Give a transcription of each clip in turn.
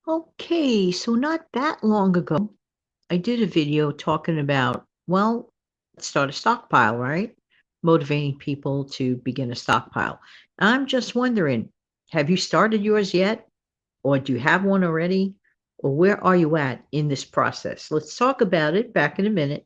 Okay, so not that long ago, I did a video talking about, well, start a stockpile, right? Motivating people to begin a stockpile. I'm just wondering, have you started yours yet? Or do you have one already? Or where are you at in this process? Let's talk about it back in a minute.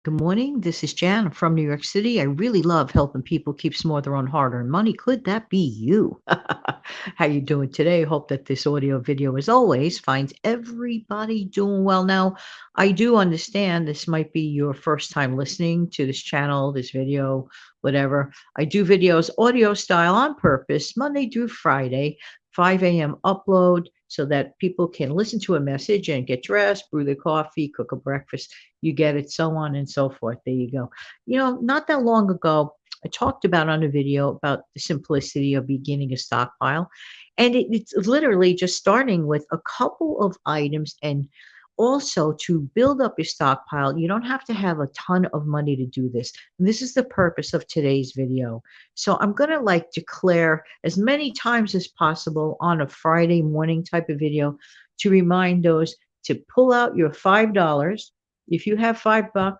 Good morning. This is Jan. I'm from New York City. I really love helping people keep some more of their own hard-earned money. Could that be you? How you doing today? Hope that this audio video, as always, finds everybody doing well. Now, I do understand this might be your first time listening to this channel, this video, whatever. I do videos audio style on purpose, Monday through Friday, 5 a.m. upload, so that people can listen to a message and get dressed, brew their coffee, cook a breakfast, you get it, so on and so forth. There you go. Not that long ago, I talked about on a video about the simplicity of beginning a stockpile. And it's literally just starting with a couple of items. And also to build up your stockpile, you don't have to have a ton of money to do this. And this is the purpose of today's video. So I'm going to declare as many times as possible on a Friday morning type of video to remind those to pull out your $5. If you have $5,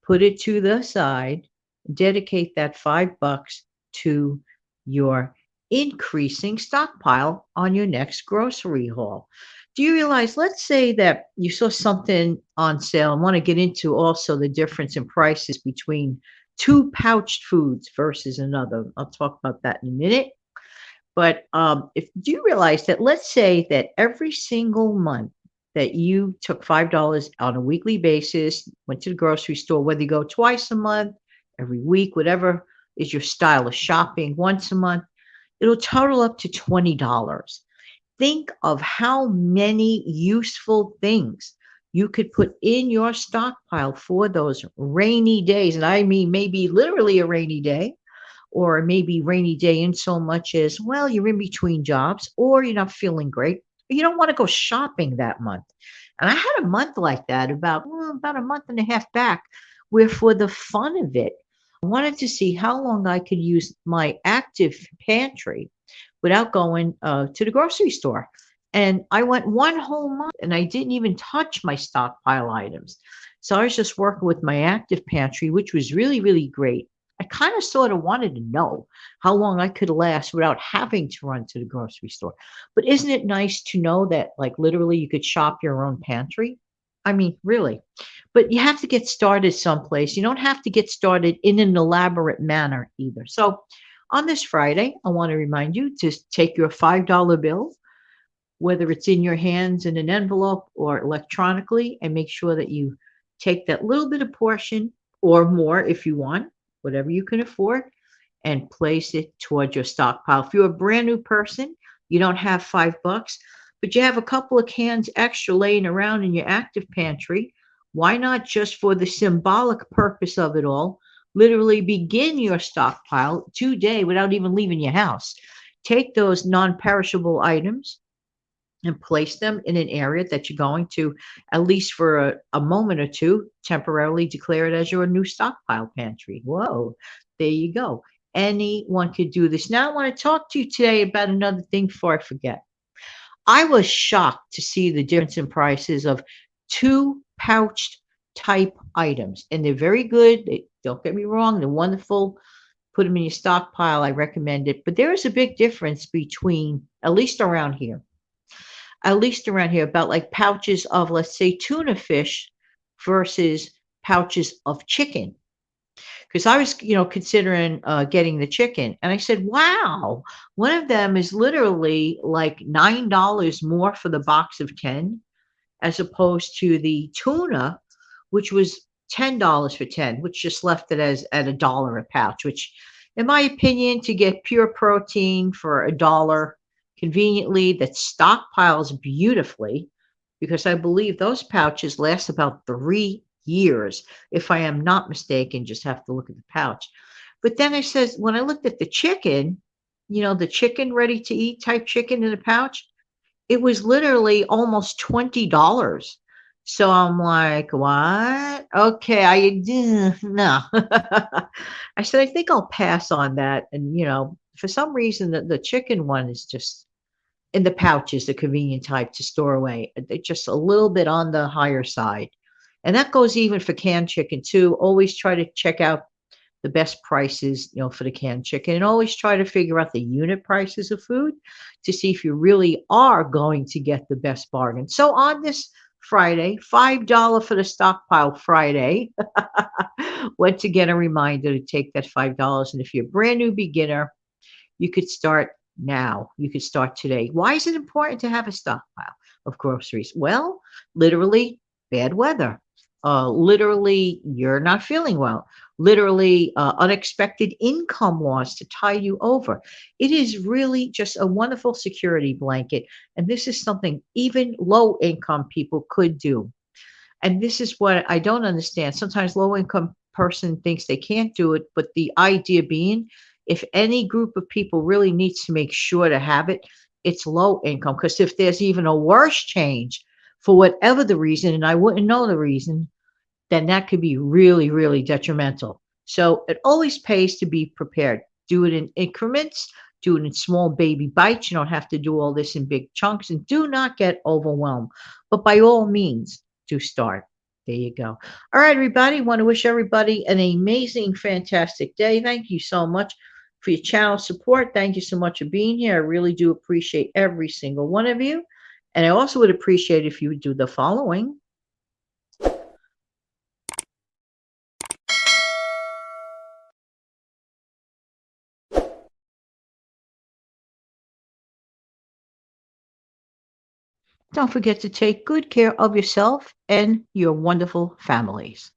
put it to the side, dedicate that $5 to your increasing stockpile on your next grocery haul. Do you realize, let's say that you saw something on sale and want to get into also the difference in prices between two pouched foods versus another. I'll talk about that in a minute. But if do you realize that, let's say that every single month that you took $5 on a weekly basis, went to the grocery store, whether you go twice a month, every week, whatever is your style of shopping, once a month, it'll total up to $20. Think of how many useful things you could put in your stockpile for those rainy days. And I mean, maybe literally a rainy day, or maybe rainy day in so much as, well, you're in between jobs or you're not feeling great. You don't want to go shopping that month. And I had a month like that about a month and a half back, where for the fun of it, I wanted to see how long I could use my active pantry without going to the grocery store. And I went one whole month and I didn't even touch my stockpile items. So I was just working with my active pantry, which was really, really great. I kind of sort of wanted to know how long I could last without having to run to the grocery store. But isn't it nice to know that, like, literally you could shop your own pantry? I mean, really. But you have to get started someplace. You don't have to get started in an elaborate manner either. So on this Friday, I want to remind you to take your $5 bill, whether it's in your hands in an envelope or electronically, and make sure that you take that little bit of portion or more if you want, whatever you can afford, and place it towards your stockpile. If you're a brand new person, you don't have $5, but you have a couple of cans extra laying around in your active pantry, why not, just for the symbolic purpose of it all, literally begin your stockpile today without even leaving your house? Take those non-perishable items and place them in an area that you're going to, at least for a moment or two, temporarily declare it as your new stockpile pantry. Whoa, there you go. Anyone could do this. Now, I want to talk to you today about another thing before I forget. I was shocked to see the difference in prices of two pouched type items, and they're very good. Don't get me wrong, they're wonderful. Put them in your stockpile. I recommend it. But there is a big difference between, at least around here, about like pouches of, let's say, tuna fish versus pouches of chicken. Because I was, considering getting the chicken, and I said, "Wow, one of them is literally like $9 more for the box of 10, as opposed to the tuna, which was $10 for 10, which just left it as at a dollar a pouch, which, in my opinion, to get pure protein for a dollar conveniently, that stockpiles beautifully, because I believe those pouches last about 3 years, if I am not mistaken. Just have to look at the pouch. But then I says, when I looked at the chicken, the chicken ready to eat type chicken in a pouch, it was literally almost $20. So I'm like, "What? Okay, no." I said, "I think I'll pass on that." And, for some reason, the chicken one is just in the pouches, the convenient type to store away. They're just a little bit on the higher side. And that goes even for canned chicken too. Always try to check out the best prices, for the canned chicken, and always try to figure out the unit prices of food to see if you really are going to get the best bargain. So on this Friday, $5 for the Stockpile Friday. Once again, a reminder to take that $5. And if you're a brand new beginner, you could start now. You could start today. Why is it important to have a stockpile of groceries? Well, literally, bad weather. Literally, you're not feeling well. Literally, unexpected income loss to tide you over. It is really just a wonderful security blanket. And this is something even low income people could do. And this is what I don't understand. Sometimes low income person thinks they can't do it, but the idea being, if any group of people really needs to make sure to have it, it's low income. Because if there's even a worse change for whatever the reason, and I wouldn't know the reason, then that could be really, really detrimental. So it always pays to be prepared. Do it in increments, do it in small baby bites. You don't have to do all this in big chunks, and do not get overwhelmed. But by all means, do start. There you go. All right, everybody. Want to wish everybody an amazing, fantastic day. Thank you so much for your channel support. Thank you so much for being here. I really do appreciate every single one of you. And I also would appreciate if you would do the following. Don't forget to take good care of yourself and your wonderful families.